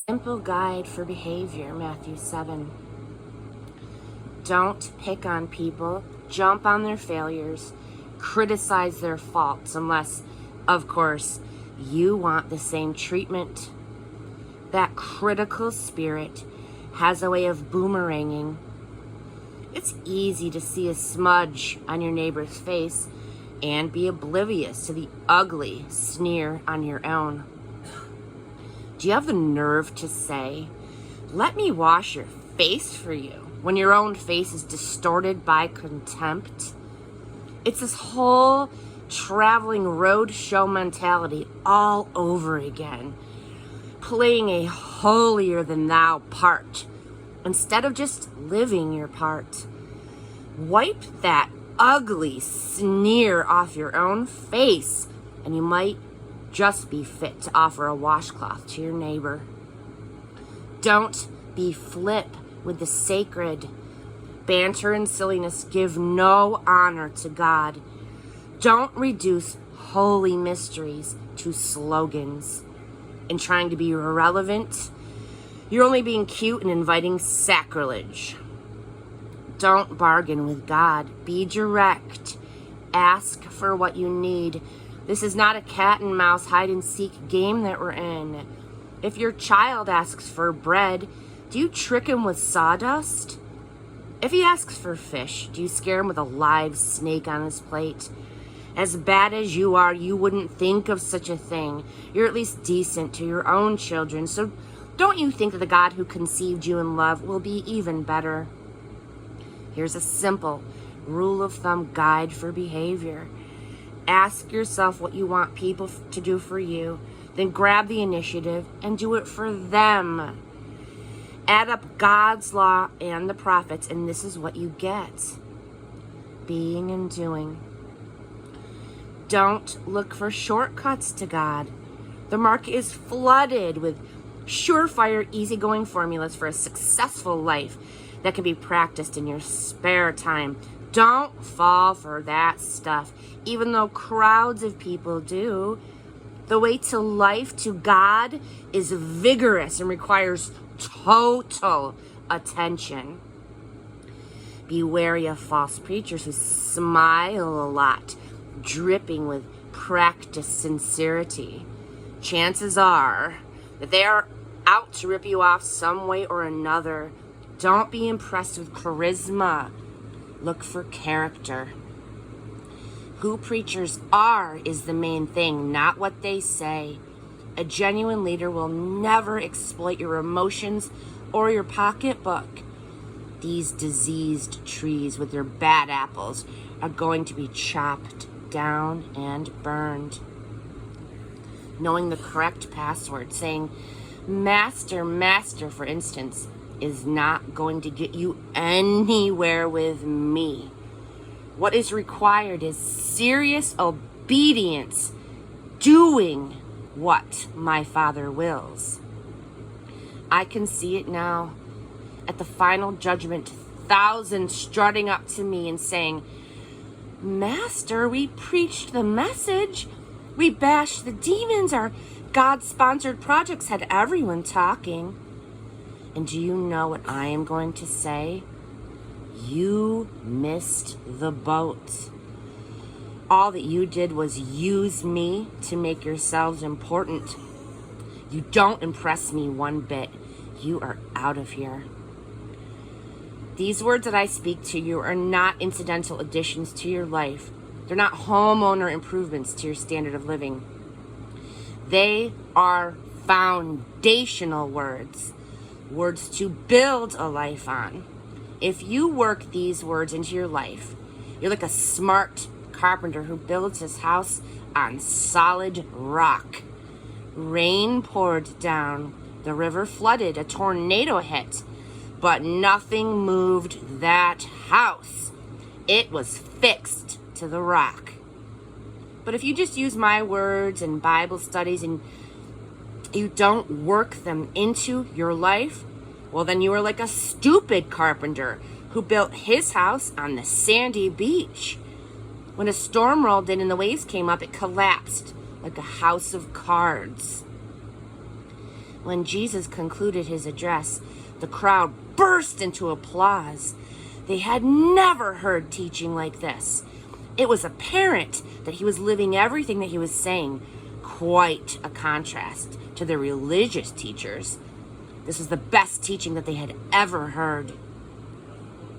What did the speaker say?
Simple guide for behavior, Matthew 7. Don't pick on people, jump on their failures, criticize their faults, unless, of course, you want the same treatment. That critical spirit has a way of boomeranging. It's easy to see a smudge on your neighbor's face and be oblivious to the ugly sneer on your own. Do you have the nerve to say, "Let me wash your face for you," when your own face is distorted by contempt? It's this whole traveling road show mentality all over again, playing a holier than thou part instead of just living your part. Wipe that ugly sneer off your own face, and you might just be fit to offer a washcloth to your neighbor. Don't be flip with the sacred. Banter and silliness give no honor to God. Don't reduce holy mysteries to slogans. In trying to be irrelevant, you're only being cute and inviting sacrilege. Don't bargain with God. Be direct. Ask for what you need. This is not a cat and mouse hide and seek game that we're in. If your child asks for bread, do you trick him with sawdust? If he asks for fish, do you scare him with a live snake on his plate? As bad as you are, you wouldn't think of such a thing. You're at least decent to your own children, so don't you think that the God who conceived you in love will be even better? Here's a simple rule of thumb guide for behavior. Ask yourself what you want people to do for you, then grab the initiative and do it for them. Add up God's law and the prophets, and this is what you get. Being and doing. Don't look for shortcuts to God. The market is flooded with surefire, easygoing formulas for a successful life that can be practiced in your spare time. Don't fall for that stuff, even though crowds of people do. The way to life, to God, is vigorous and requires total attention. Be wary of false preachers who smile a lot, dripping with practiced sincerity. Chances are that they are out to rip you off some way or another. Don't be impressed with charisma. Look for character. Who preachers are is the main thing, not what they say. A genuine leader will never exploit your emotions or your pocketbook. These diseased trees with their bad apples are going to be chopped down and burned. Knowing the correct password, saying "Master, Master," for instance, is not going to get you anywhere with me. What is required is serious obedience, doing what my Father wills. I can see it now. At the final judgment, thousands strutting up to me and saying, "Master, we preached the message. We bashed the demons. Our God-sponsored projects had everyone talking." And do you know what I am going to say? You missed the boat. All that you did was use me to make yourselves important. You don't impress me one bit. You are out of here. These words that I speak to you are not incidental additions to your life. They're not homeowner improvements to your standard of living. They are foundational words. Words to build a life on. If you work these words into your life, you're like a smart carpenter who builds his house on solid rock. Rain poured down, the river flooded, a tornado hit, but nothing moved that house. It was fixed to the rock. But if you just use my words and Bible studies and you don't work them into your life, well, then you are like a stupid carpenter who built his house on the sandy beach. When a storm rolled in and the waves came up, it collapsed like a house of cards. When Jesus concluded his address, the crowd burst into applause. They had never heard teaching like this. It was apparent that he was living everything that he was saying, quite a contrast to the religious teachers. This was the best teaching that they had ever heard.